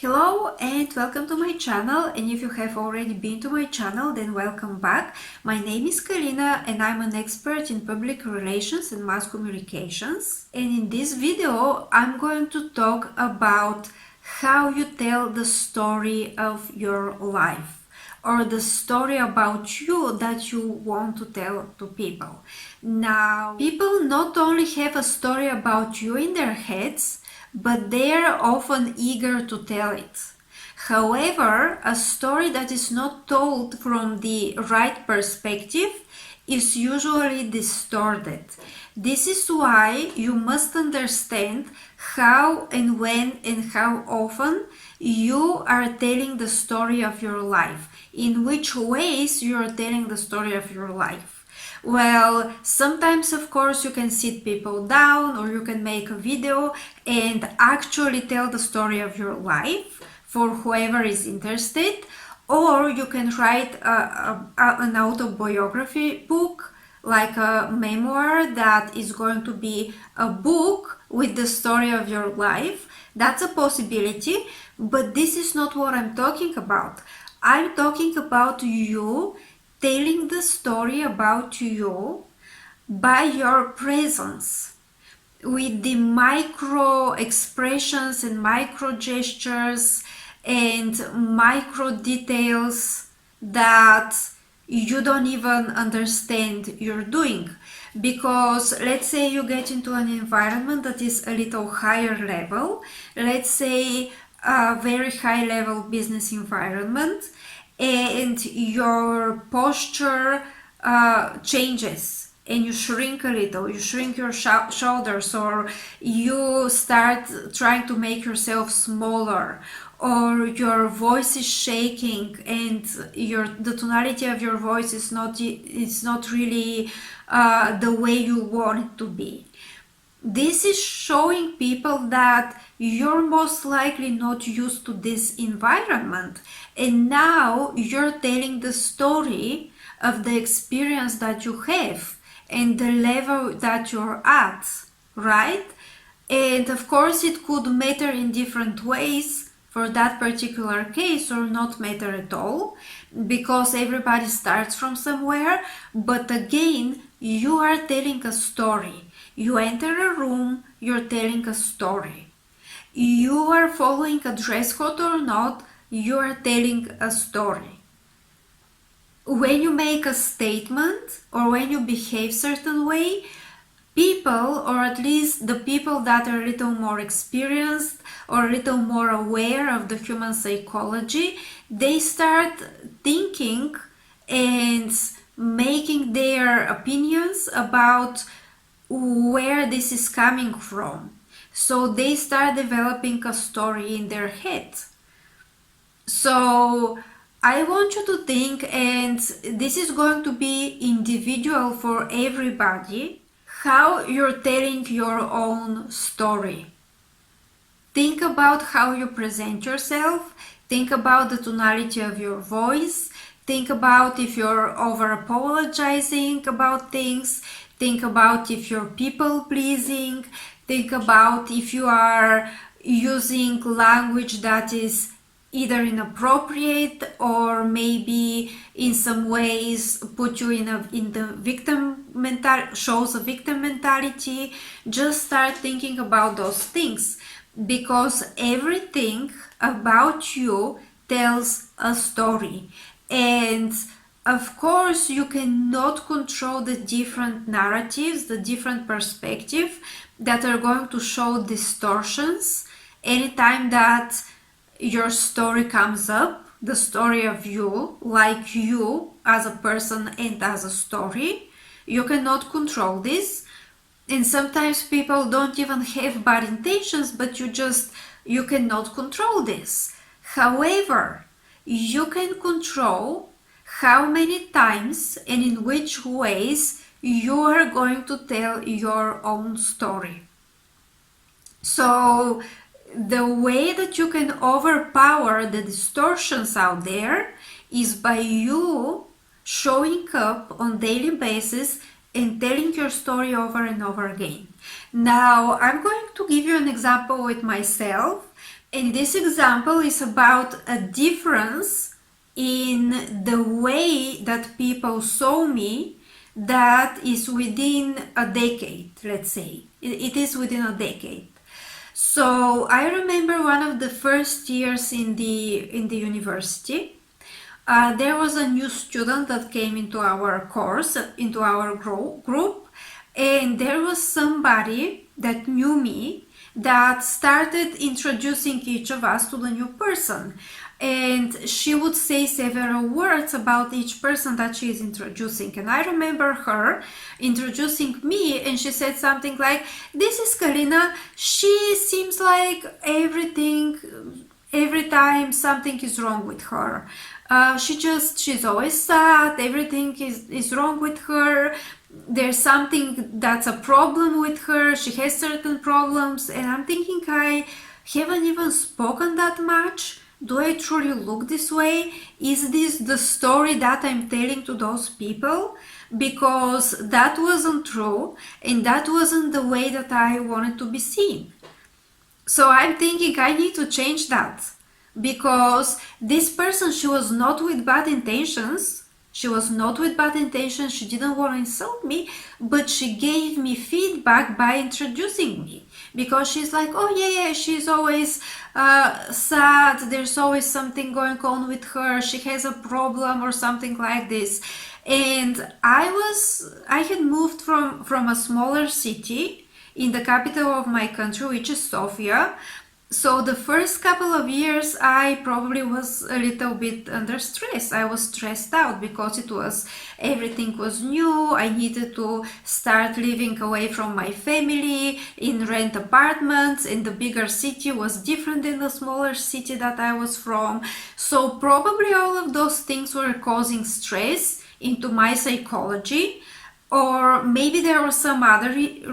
Hello and welcome to my channel, and if you have already been to my channel, then welcome back. My name is Karina and I'm an expert in public relations and mass communications. And in this video I'm going to talk about how you tell the story of your life, or the story about you that you want to tell to people. Now, people not only have a story about you in their heads, but they are often eager to tell it. However, a story that is not told from the right perspective is usually distorted. This is why you must understand how and when and how often you are telling the story of your life, in which ways you are telling the story of your life. Well, sometimes of course you can sit people down, or you can make a video and actually tell the story of your life for whoever is interested, or you can write an autobiography book, like a memoir that is going to be a book with the story of your life. That's a possibility, but this is not what I'm talking about. I'm talking about you telling the story about you by your presence, with the micro expressions and micro gestures and micro details that you don't even understand you're doing. Because let's say you get into an environment that is a little higher level, let's say a very high level business environment, and your posture changes and you shrink a little, you shrink your shoulders, or you start trying to make yourself smaller, or your voice is shaking and the tonality of your voice is not really the way you want it to be. This is showing people that you're most likely not used to this environment, and now you're telling the story of the experience that you have and the level that you're at, right? And of course it could matter in different ways for that particular case, or not matter at all, because everybody starts from somewhere. But again, you are telling a story. You enter a room, you're telling a story. You are following a dress code or not, you are telling a story. When you make a statement or when you behave certain way, people, or at least the people that are a little more experienced or a little more aware of the human psychology, they start thinking and making their opinions about where this is coming from. So they start developing a story in their head. So I want you to think, and this is going to be individual for everybody, how you're telling your own story. Think about how you present yourself. Think about the tonality of your voice. Think about if you're over apologizing about things. Think about if you're people pleasing. Think about if you are using language that is either inappropriate or maybe in some ways put you in the victim mentality, shows a victim mentality. Just start thinking about those things, because everything about you tells a story. And of course you cannot control the different narratives, the different perspectives that are going to show distortions anytime that your story comes up, the story of you, like you as a person and as a story. You cannot control this, and sometimes people don't even have bad intentions, but you cannot control this. However, you can control how many times and in which ways you are going to tell your own story. So the way that you can overpower the distortions out there is by you showing up on a daily basis and telling your story over and over again. Now, I'm going to give you an example with myself, And this example is about a difference in the way that people saw me that is within a decade, let's say. It is within a decade. So I remember one of the first years in the university. There was a new student that came into our course, into our group, and there was somebody that knew me that started introducing each of us to the new person. And she would say several words about each person that she is introducing. And I remember her introducing me, and she said something like, "This is Karina. She seems like every time something is wrong with her. She's always sad, everything is wrong with her, there's something that's a problem with her, she has certain problems." And I'm thinking, I haven't even spoken that much. Do I truly look this way? Is this the story that I'm telling to those people? Because that wasn't true, and that wasn't the way that I wanted to be seen. So I'm thinking I need to change that, because this person, she was not with bad intentions. She didn't want to insult me, but she gave me feedback by introducing me, because she's like, "Oh yeah, she's always sad, there's always something going on with her, she has a problem or something like this." And I had moved from a smaller city in the capital of my country, which is Sofia. So the first couple of years I probably was a little bit under stress. I was stressed out because everything was new. I needed to start living away from my family in rent apartments, and the bigger city was different than the smaller city that I was from. So probably all of those things were causing stress into my psychology. Or maybe there was some other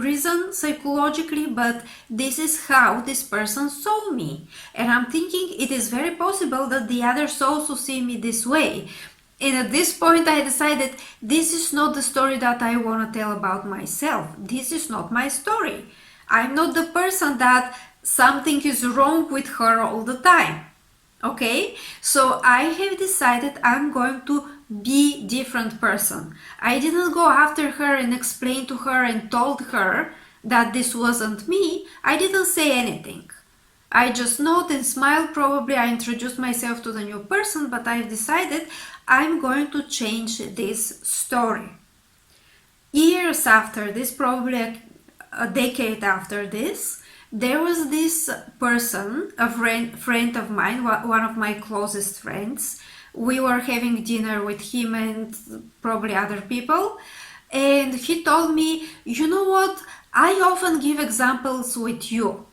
reason psychologically, but this is how this person saw me. And I'm thinking it is very possible that the others also see me this way. And at this point I decided this is not the story that I want to tell about myself. This is not my story. I'm not the person that something is wrong with her all the time. Okay? So I have decided I'm going to be different person. I didn't go after her and explain to her and told her that this wasn't me. I didn't say anything. I just nodded and smiled. Probably I introduced myself to the new person, but I've decided I'm going to change this story. Years after this, probably a decade after this, there was this person, a friend of mine, one of my closest friends. We were having dinner with him and probably other people, and he told me, "You know what? I often give examples with you."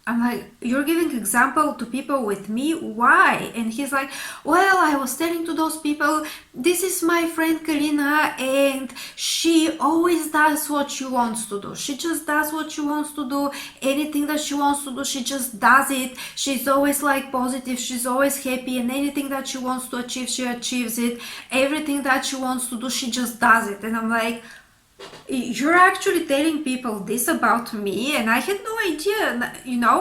I'm like, "You're giving example to people with me? Why?" And he's like, "Well, I was telling to those people, this is my friend Karina, and she always does what she wants to do. She just does what she wants to do. Anything that she wants to do, she just does it. She's always like positive. She's always happy, and anything that she wants to achieve, she achieves it. Everything that she wants to do, she just does it." And I'm like, "You're actually telling people this about me?" And I had no idea, you know.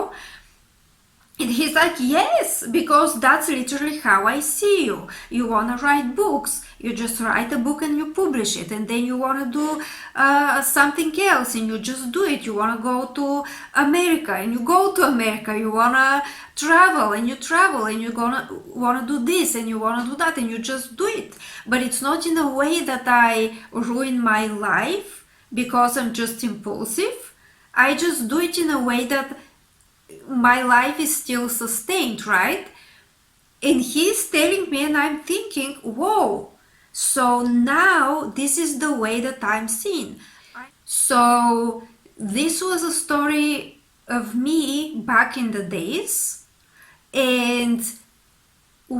And he's like, "Yes, because that's literally how I see you. You want to write books. You just write a book and you publish it. And then you want to do something else and you just do it. You want to go to America and you go to America. You want to travel and you travel, and you want to do this and you want to do that, and you just do it. But it's not in a way that I ruin my life because I'm just impulsive. I just do it in a way that my life is still sustained, right?" And he's telling me, and I'm thinking, whoa, so now this is the way that I'm seen. So this was a story of me back in the days, and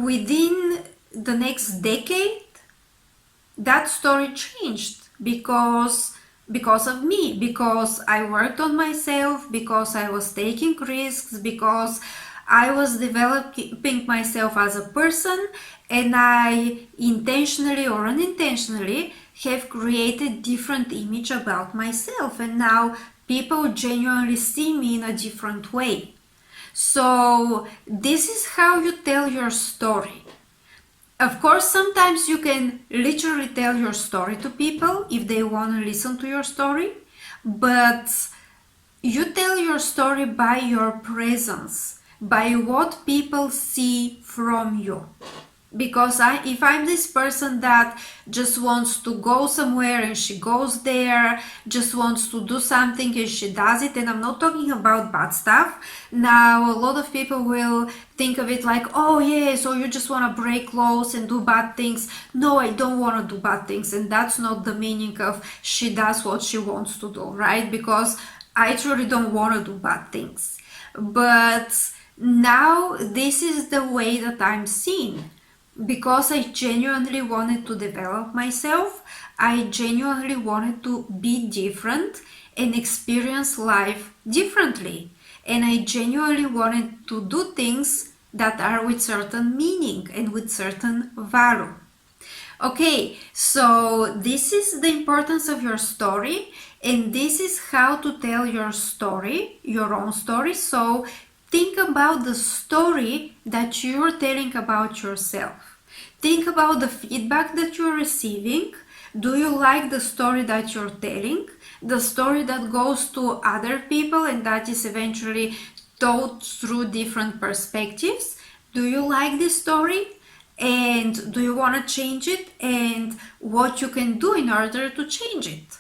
within the next decade that story changed because of me, because I worked on myself, because I was taking risks, because I was developing myself as a person, and I intentionally or unintentionally have created different image about myself, and now people genuinely see me in a different way. So this is how you tell your story. Of course, sometimes you can literally tell your story to people if they want to listen to your story, but you tell your story by your presence, by what people see from you. Because if I'm this person that just wants to go somewhere and she goes there, just wants to do something and she does it, and I'm not talking about bad stuff. Now, a lot of people will think of it like, oh yeah, so you just want to break laws and do bad things. No, I don't want to do bad things, and that's not the meaning of she does what she wants to do, right? Because I truly don't want to do bad things. But now this is the way that I'm seen. Because I genuinely wanted to develop myself, I genuinely wanted to be different and experience life differently. And I genuinely wanted to do things that are with certain meaning and with certain value. Okay, so this is the importance of your story, and this is how to tell your story, your own story. So think about the story that you're telling about yourself. Think about the feedback that you're receiving. Do you like the story that you're telling? The story that goes to other people and that is eventually told through different perspectives? Do you like this story? And do you want to change it? And what you can do in order to change it?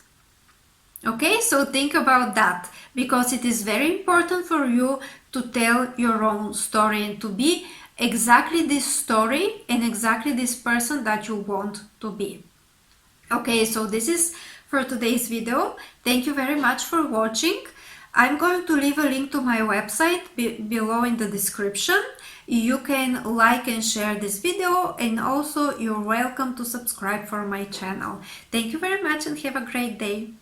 Okay, so think about that, because it is very important for you to tell your own story and to be exactly this story and exactly this person that you want to be. Okay, so this is for today's video. Thank you very much for watching. I'm going to leave a link to my website below in the description. You can like and share this video, and also you're welcome to subscribe for my channel. Thank you very much and have a great day.